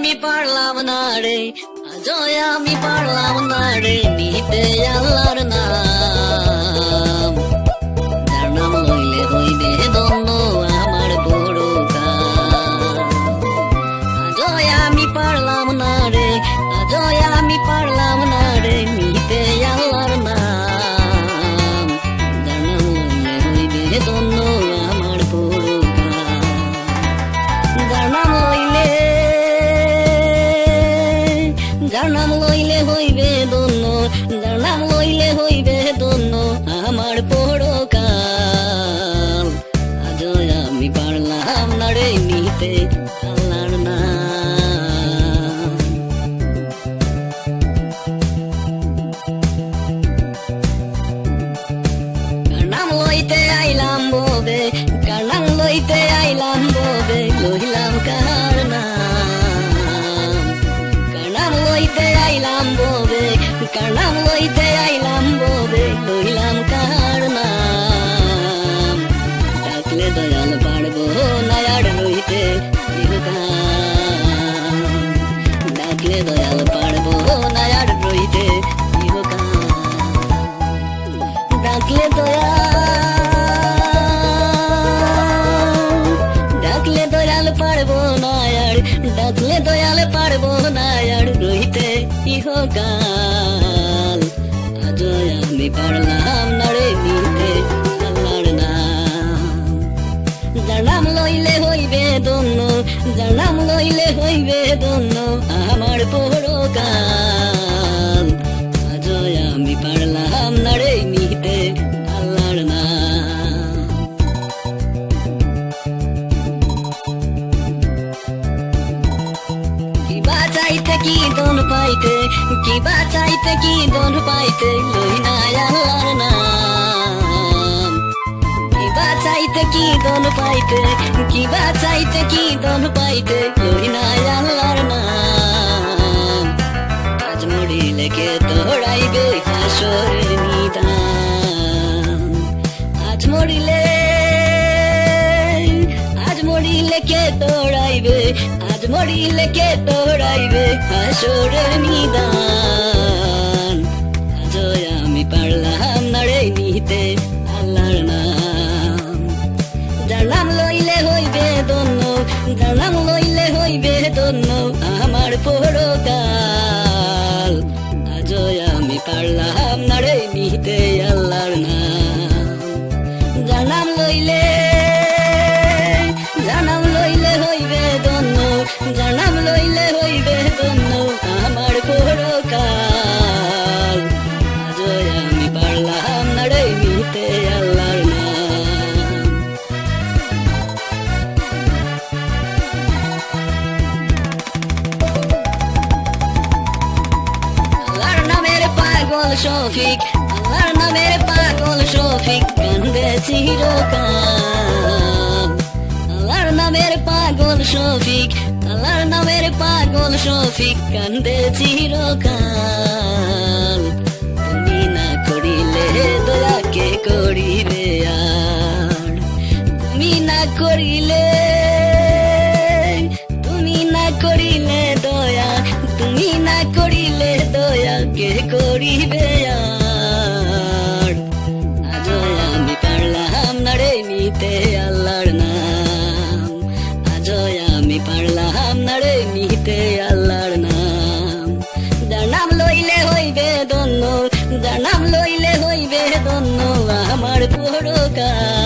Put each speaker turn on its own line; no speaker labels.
আমি পারলাম না রে, আজও আমি পারলাম না রে নিতে আল্লাহর নাম। যার নাম লইলে হইবে ধন্য আমার বড় কাম। আজও আমি পারলাম না রে, আজও আমি পারলাম না রে নিতে আল্লাহর নাম। যার নাম লইলে হইবে ধন্য আমার বড় কাম। যার নাম লইলে, যার নাম লইলে হইবে ধন্য, যার নাম লইলে হইবে ধন্য আমার পরকাল। আজও আমি পারলাম না রে নিতে আল্লাহর নাম। কার নাম লইতে আইলাম ববে, কার নাম লইতে আইলাম ববে লইলাম কার নাম। কার নাম লইতে আইলাম ববে, কার নাম লইতে আইলাম ববে লইলাম কার নাম। ডাকলে দয়াল পারবো না আর রইতে ইহকাল। ডাকলে দয়াল পারবো না আর রইতে ইহকাল। ডাকলে দয়াল, ডাকলে দয়াল পারবো না আর, ডাকলে দয়াল পারবো না আর রইতে ইহকাল। আজও আমি পারলাম না রে নিতে আল্লাহর নাম। যার নাম লইলে হইবে ধন্য, যার নাম লইলে হইবে ধন্য আমার পরকাল। আজও আমি পারলাম না রে নিতে আল্লাহর নাম। কি বাঁচাইতে কি ধন পাইতে, কি বাঁচাইতে কি ধন পাইতে লই না আল্লাহর নাম। কি বাঁচাইতে কি ধন পাইতে, কি বাঁচাইতে কি ধন পাইতে লই না আল্লাহর নাম। আজ মরিলে কে দৌড়াইবে হাসরের নিদান। আজ মরিলে, আজ মরিলে কে দৌড়াইবে, আজ মরিলে কে দৌড়াইবে হাসরের নিদান। আজও আমি পারলাম না রে নিতে আল্লাহর নাম। যার নাম লইলে হইবে ধন্য, যার নাম লইলে হইবে ধন্য আমার পরকাল। আজও আমি পারলাম না রে নিতে আল্লাহর নাম। যার নাম লইলে, যার নাম লইলে হইবে ধন্য, যার নাম লইলে হইবে ধন্য আমার পরকাল। আজও আমি পারলাম না রে নিতে আল্লাহর নাম। আল্লাহর নামের পাগল শফিক, আল্লাহর নামের পাগল শফিক কান্দে চিরকাল। আল্লাহর নামের পাগল শফিক, আল্লাহর নামের পাগল শফিক কান্দে চিরকাল। তুমি না করিলে দয়া কে করিবে আর, তুমি না করিলে, তুমি না করিলে দয়া, তুমি না করিলে দয়া কে করিবে আর। আজও আমি পারলাম না রে নিতে আল্লাহর নাম। আজও আমি পারলাম না রে নিতে আল্লাহর নাম। যার নাম লইলে হইবে ধন্য, যার নাম লইলে হইবে ধন্য আমার পরকাল।